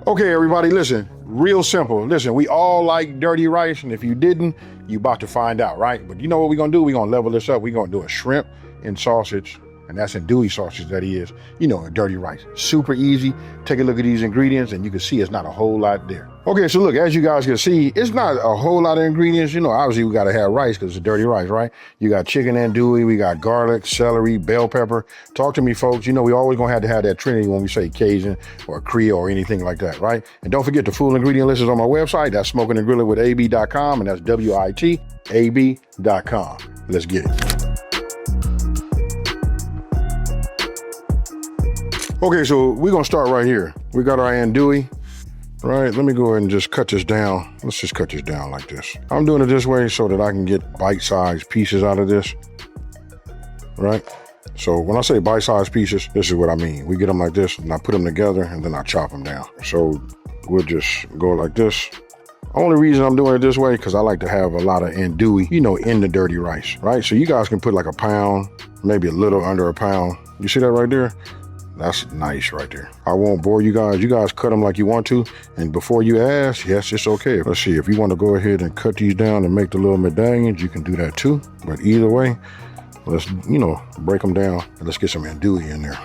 Okay, everybody, listen, real simple. Listen, we all like dirty rice, and if you didn't, you about to find out, right? But you know what we're gonna do? We're gonna level this up. We're gonna do a shrimp and sausage, and that's andouille sausage, that is, you know, a dirty rice. Super easy. Take a look at these ingredients, and you can see it's not a whole lot there. Okay, so look, as you guys can see, it's not a whole lot of ingredients. You know, obviously we gotta have rice because it's dirty rice, right? You got chicken andouille, we got garlic, celery, bell pepper. Talk to me, folks. You know, we always gonna have to have that trinity when we say Cajun or Creole or anything like that, right? And don't forget the full ingredient list is on my website. That's Smokin and Grillin with AB.com, and that's WITAB.com. Let's get it. Okay, so we're gonna start right here. We got our andouille, right? Let me go ahead and just cut this down. Let's just cut this down like this. I'm doing it this way so that I can get bite-sized pieces out of this, right? So when I say bite-sized pieces, this is what I mean. We get them like this, and I put them together, and then I chop them down. So we'll just go like this. Only reason I'm doing it this way, because I like to have a lot of andouille, you know, in the dirty rice, right? So you guys can put like a pound, maybe a little under a pound. You see that right there? That's nice right there. I won't bore you guys. You guys cut them like you want to. And before you ask, yes, it's okay. Let's see, if you want to go ahead and cut these down and make the little medallions, you can do that too. But either way, let's, you know, break them down and let's get some andouille in there.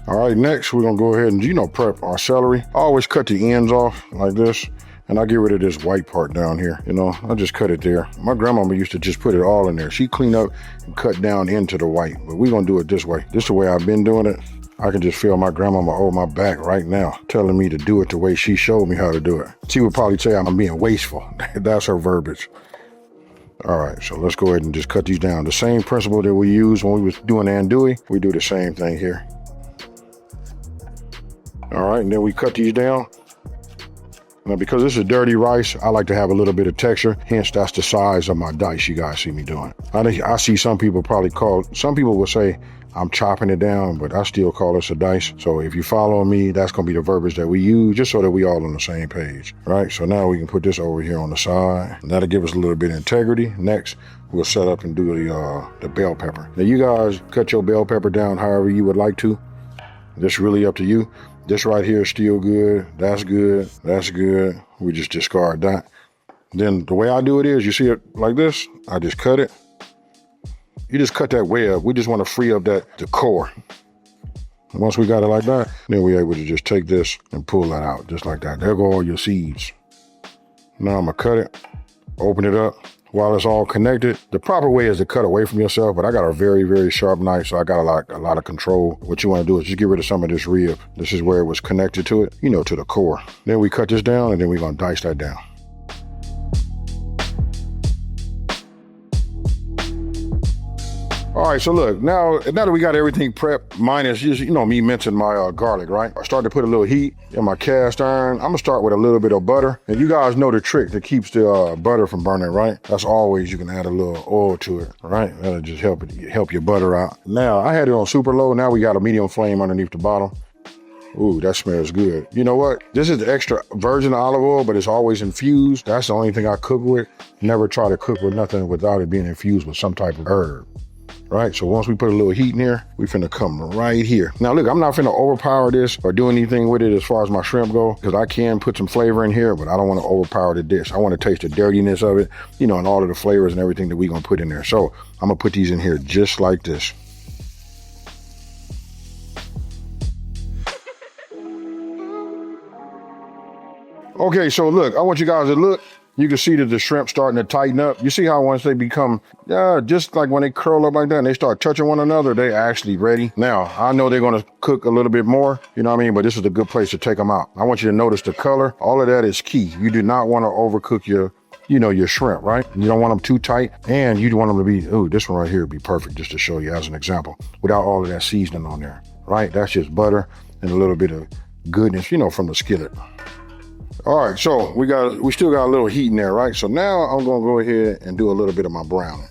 All right, next we're gonna go ahead and, you know, prep our celery. I always cut the ends off like this. And I get rid of this white part down here. You know, I just cut it there. My grandmama used to just put it all in there. She cleaned up and cut down into the white, but we're gonna do it this way. This is the way I've been doing it. I can just feel my grandmama on my back right now, telling me to do it the way she showed me how to do it. She would probably say I'm being wasteful. That's her verbiage. All right, so let's go ahead and just cut these down. The same principle that we used when we was doing andouille, we do the same thing here. All right, and then we cut these down. Now, because this is dirty rice, I like to have a little bit of texture. Hence, that's the size of my dice you guys see me doing. I see some people some people will say I'm chopping it down, but I still call this a dice. So if you follow me, that's gonna be the verbiage that we use, just so that we all on the same page, right? So now we can put this over here on the side. And that'll give us a little bit of integrity. Next, we'll set up and do the bell pepper. Now, you guys cut your bell pepper down however you would like to. This really up to you. This right here is still good. That's good. That's good. We just discard that. Then the way I do it is, you see it like this? I just cut it. You just cut that web. We just want to free up the core. And once we got it like that, then we're able to just take this and pull that out just like that. There go all your seeds. Now I'm gonna cut it, open it up. While it's all connected, the proper way is to cut away from yourself, but I got a very, very sharp knife, so I got a lot of control. What you want to do is just get rid of some of this rib. This is where it was connected to it, you know, to the core. Then we cut this down, and then we're going to dice that down. All right, so look, now that we got everything prepped, minus just, you know, me mincing my garlic, right? I started to put a little heat in my cast iron. I'm gonna start with a little bit of butter. And you guys know the trick that keeps the butter from burning, right? That's always, you can add a little oil to it, right? That'll just help your butter out. Now, I had it on super low. Now we got a medium flame underneath the bottom. Ooh, that smells good. You know what? This is the extra virgin olive oil, but it's always infused. That's the only thing I cook with. Never try to cook with nothing without it being infused with some type of herb. Right, so once we put a little heat in here, we finna come right here. Now look, I'm not finna overpower this or do anything with it as far as my shrimp go, because I can put some flavor in here, but I don't wanna overpower the dish. I wanna taste the dirtiness of it, you know, and all of the flavors and everything that we gonna put in there. So I'm gonna put these in here just like this. Okay, so look, I want you guys to look. You can see that the shrimp starting to tighten up. You see how once they become, just like when they curl up like that and they start touching one another, they actually ready. Now, I know they're gonna cook a little bit more, you know what I mean? But this is a good place to take them out. I want you to notice the color. All of that is key. You do not wanna overcook your shrimp, right? You don't want them too tight, and you want them to be, ooh, this one right here would be perfect, just to show you as an example, without all of that seasoning on there, right? That's just butter and a little bit of goodness, you know, from the skillet. All right, so we still got a little heat in there, right? So now I'm gonna go ahead and do a little bit of my browning.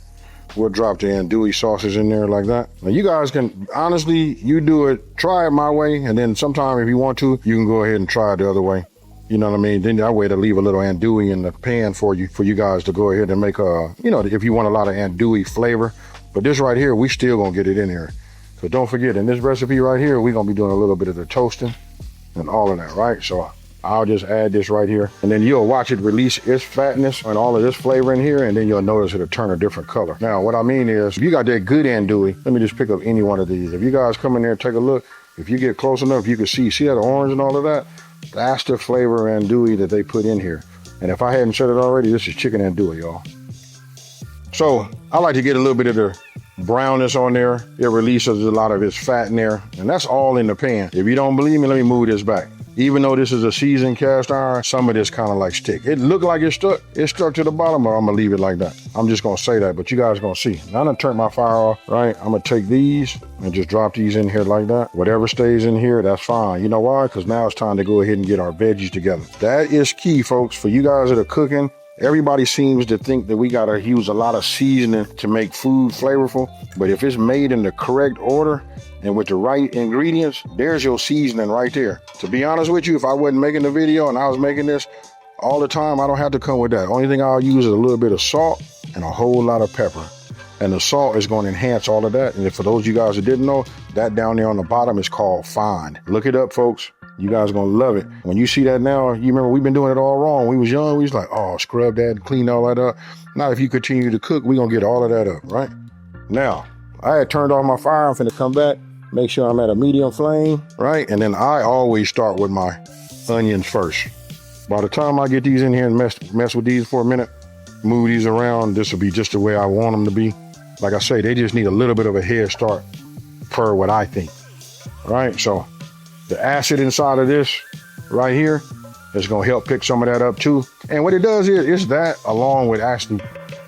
We'll drop the andouille sauces in there like that. Now you guys can, honestly, you do it, try it my way, and then sometime if you want to, you can go ahead and try it the other way. You know what I mean? Then that way to leave a little andouille in the pan for you guys to go ahead and make you know, if you want a lot of andouille flavor. But this right here, we still gonna get it in here. So don't forget, in this recipe right here, we're gonna be doing a little bit of the toasting and all of that, right? So I'll just add this right here, and then you'll watch it release its fatness and all of this flavor in here, and then you'll notice it'll turn a different color. Now, what I mean is, if you got that good andouille, let me just pick up any one of these. If you guys come in there and take a look, if you get close enough, you can see that orange and all of that? That's the flavor andouille that they put in here. And if I hadn't said it already, this is chicken andouille, y'all. So I like to get a little bit of the brownness on there. It releases a lot of its fat in there, and that's all in the pan. If you don't believe me, let me move this back. Even though this is a seasoned cast iron, some of this kind of like stick. It looked like it's stuck to the bottom, but I'm gonna leave it like that. I'm just gonna say that, but you guys gonna see. Now I'm gonna turn my fire off, right? I'm gonna take these and just drop these in here like that. Whatever stays in here, that's fine. You know why? Because now it's time to go ahead and get our veggies together. That is key, folks, for you guys that are cooking. Everybody seems to think that we gotta use a lot of seasoning to make food flavorful, but if it's made in the correct order and with the right ingredients, there's your seasoning right there. To be honest with you, if I wasn't making the video and I was making this all the time, I don't have to come with that. Only thing I'll use is a little bit of salt and a whole lot of pepper. And the salt is going to enhance all of that. And for those of you guys that didn't know, that down there on the bottom is called fine. Look it up, folks. You guys are gonna love it. When you see that now, you remember we've been doing it all wrong. We was young, we was like, oh, scrub that, clean all that up. Now, if you continue to cook, we're gonna get all of that up, right? Now, I had turned off my fire. I'm finna come back, make sure I'm at a medium flame, right? And then I always start with my onions first. By the time I get these in here and mess with these for a minute, move these around, this will be just the way I want them to be. Like I say, they just need a little bit of a head start per what I think, right? So the acid inside of this right here is gonna help pick some of that up too. And what it does is, it's that along with actually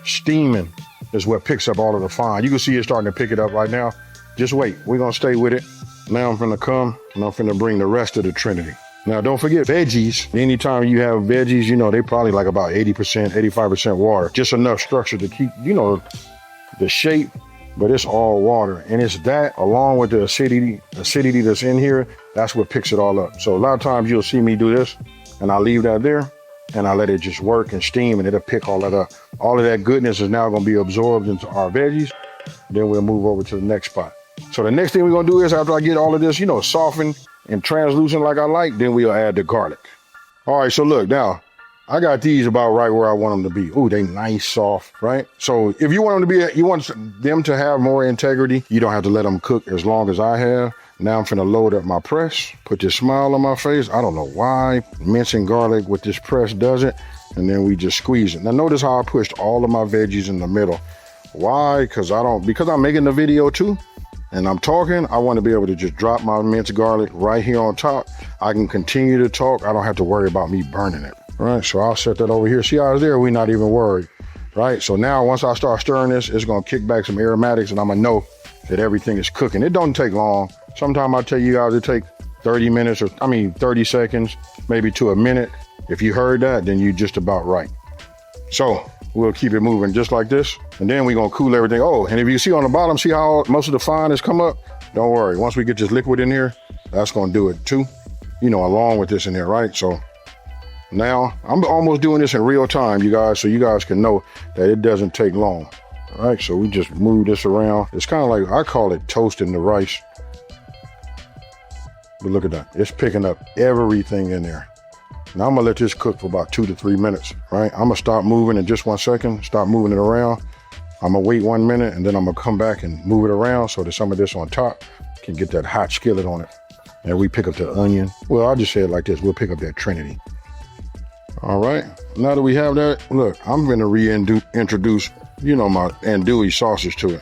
steaming is what picks up all of the fine. You can see it starting to pick it up right now. Just wait, we're gonna stay with it. Now I'm gonna come and I'm gonna bring the rest of the trinity. Now don't forget veggies. Anytime you have veggies, you know, they probably like about 80%, 85% water. Just enough structure to keep, you know, the shape, but it's all water. And it's that along with the acidity that's in here, that's what picks it all up. So a lot of times you'll see me do this and I leave that there and I let it just work and steam and it'll pick all that up. All of that goodness is now gonna be absorbed into our veggies. Then we'll move over to the next spot. So the next thing we're gonna do is after I get all of this, you know, softened and translucent like I like, then we'll add the garlic. All right, so look, now I got these about right where I want them to be. Ooh, they nice, soft, right? So if you want them to be, you want them to have more integrity, you don't have to let them cook as long as I have. Now I'm finna load up my press, put this smile on my face. I don't know why mincing garlic with this press does it. And then we just squeeze it. Now notice how I pushed all of my veggies in the middle. Why? Because I'm making the video too. And I'm talking, I want to be able to just drop my minced garlic right here on top. I can continue to talk. I don't have to worry about me burning it. All right, so I'll set that over here. See how it's there? We're not even worried, right? So now once I start stirring this, it's gonna kick back some aromatics and I'm gonna know that everything is cooking. It don't take long. Sometimes I tell you guys it take 30 minutes 30 seconds, maybe to a minute. If you heard that, then you're just about right. So we'll keep it moving just like this. And then we're gonna cool everything. Oh, and if you see on the bottom, see how most of the fine has come up? Don't worry, once we get this liquid in here, that's gonna do it too. You know, along with this in here, right? So now I'm almost doing this in real time, you guys, so you guys can know that it doesn't take long. All right, so we just move this around. It's kind of like, I call it toasting the rice. But look at that, it's picking up everything in there. Now I'm gonna let this cook for about 2 to 3 minutes, right? I'm gonna stop moving in just 1 second, stop moving it around. I'm gonna wait 1 minute and then I'm gonna come back and move it around so that some of this on top can get that hot skillet on it. And we pick up the onion. Well, I'll just say it like this, we'll pick up that trinity. All right, now that we have that, look, I'm gonna reintroduce, you know, my andouille sausage to it.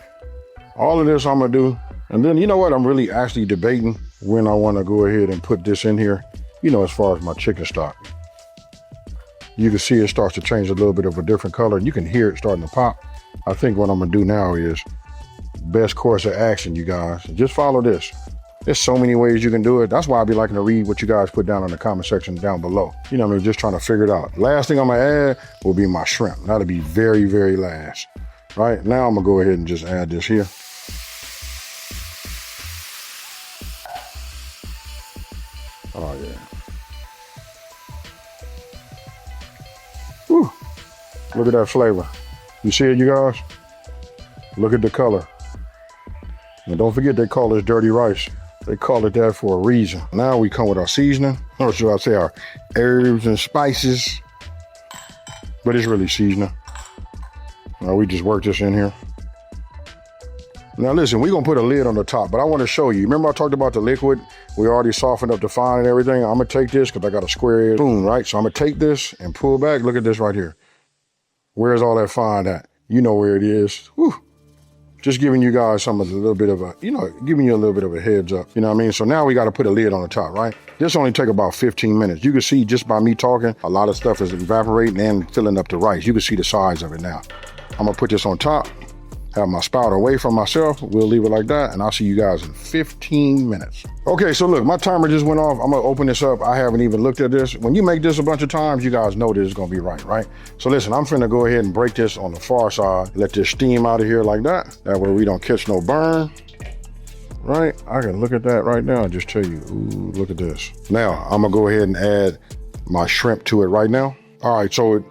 All of this I'm gonna do, and then you know what, I'm really actually debating when I wanna go ahead and put this in here, you know, as far as my chicken stock. You can see it starts to change a little bit of a different color and you can hear it starting to pop. I think what I'm gonna do now is best course of action, you guys. Just follow this. There's so many ways you can do it. That's why I'd be liking to read what you guys put down in the comment section down below. You know what I mean? Just trying to figure it out. Last thing I'm gonna add will be my shrimp. That'll be very, very last. Right, now I'm gonna go ahead and just add this here. Oh yeah. Whew. Look at that flavor. You see it, you guys? Look at the color. And don't forget they call this dirty rice. They call it that for a reason. Now we come with our seasoning, or should I say our herbs and spices, but it's really seasoning. Now we just work this in here. Now listen, we're gonna put a lid on the top, but I wanna show you. Remember I talked about the liquid? We already softened up the fine and everything. I'm gonna take this, cause I got a square spoon, right? So I'm gonna take this and pull back. Look at this right here. Where's all that fine at? You know where it is. Whew. Just giving you guys some of a little bit of a, giving you a little bit of a heads up. You know what I mean? So now we got to put a lid on the top, right? This only take about 15 minutes. You can see just by me talking, a lot of stuff is evaporating and filling up the rice. You can see the size of it now. I'm gonna put this on top, have my spout away from myself. We'll leave it like that, and I'll see you guys in 15 minutes. Okay, so look, my timer just went off. I'm gonna open this up. I haven't even looked at this. When you make this a bunch of times, you guys know that it's gonna be right? So listen, I'm finna go ahead and break this on the far side. Let this steam out of here like that. That way we don't catch no burn, right? I can look at that right now and just tell you, ooh, look at this. Now, I'm gonna go ahead and add my shrimp to it right now. All right, so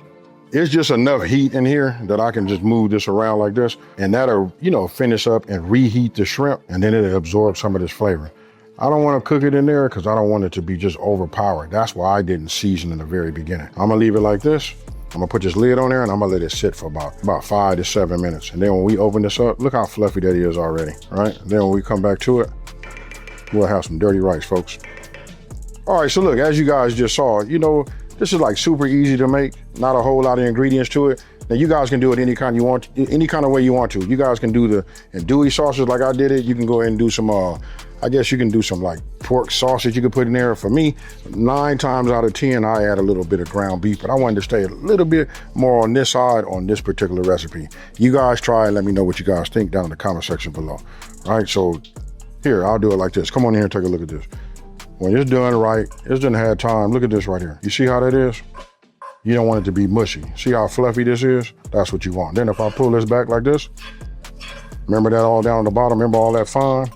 it's just enough heat in here that I can just move this around like this, and that'll, finish up and reheat the shrimp, and then it'll absorb some of this flavor. I don't want to cook it in there because I don't want it to be just overpowered. That's why I didn't season in the very beginning. I'm gonna leave it like this. I'm gonna put this lid on there and I'm gonna let it sit for about 5 to 7 minutes. And then when we open this up, look how fluffy that is already, right? Then when we come back to it, we'll have some dirty rice, folks. All right, so look, as you guys just saw, this is like super easy to make, not a whole lot of ingredients to it. Now you guys can do it any kind of way you want to. You guys can do the andouille sauces like I did it. You can go ahead and do some, I guess you can do some like pork sausage you could put in there. For me, 9 times out of 10, I add a little bit of ground beef, but I wanted to stay a little bit more on this side on this particular recipe. You guys try and let me know what you guys think down in the comment section below. All right, so here, I'll do it like this. Come on in here and take a look at this. When it's done right, it's done had time. Look at this right here. You see how that is? You don't want it to be mushy. See how fluffy this is? That's what you want. Then if I pull this back like this, remember that all down on the bottom? Remember all that fine?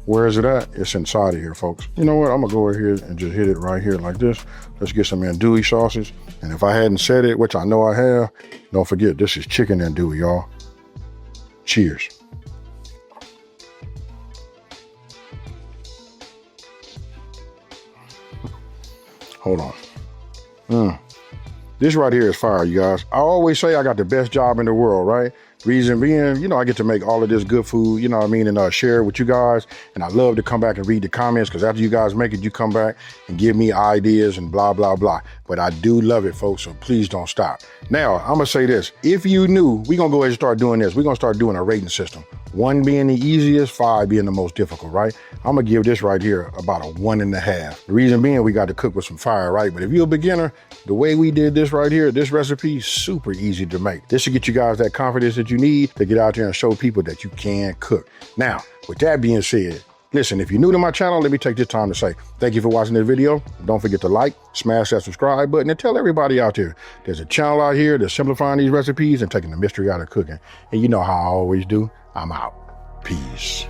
Where is it at? It's inside of here, folks. You know what? I'm gonna go over here and just hit it right here like this. Let's get some andouille sauces. And if I hadn't said it, which I know I have, don't forget, this is chicken andouille, y'all. Cheers. Hold on. This right here is fire, you guys. I always say I got the best job in the world, right? Reason being, I get to make all of this good food, and share it with you guys. And I love to come back and read the comments, because after you guys make it, you come back and give me ideas and blah, blah, blah. But I do love it, folks, so please don't stop. Now, I'm gonna say this. If you knew, we're gonna go ahead and start doing this. We're gonna start doing a rating system. 1 being the easiest, 5 being the most difficult, right? I'm gonna give this right here about a 1.5. The reason being, we got to cook with some fire, right? But if you're a beginner, the way we did this right here, this recipe, super easy to make. This should get you guys that confidence that you need to get out there and show people that you can cook. Now, with that being said, listen, if you're new to my channel, let me take this time to say thank you for watching this video. Don't forget to like, smash that subscribe button, and tell everybody out there there's a channel out here that's simplifying these recipes and taking the mystery out of cooking. And you know how I always do. I'm out. Peace.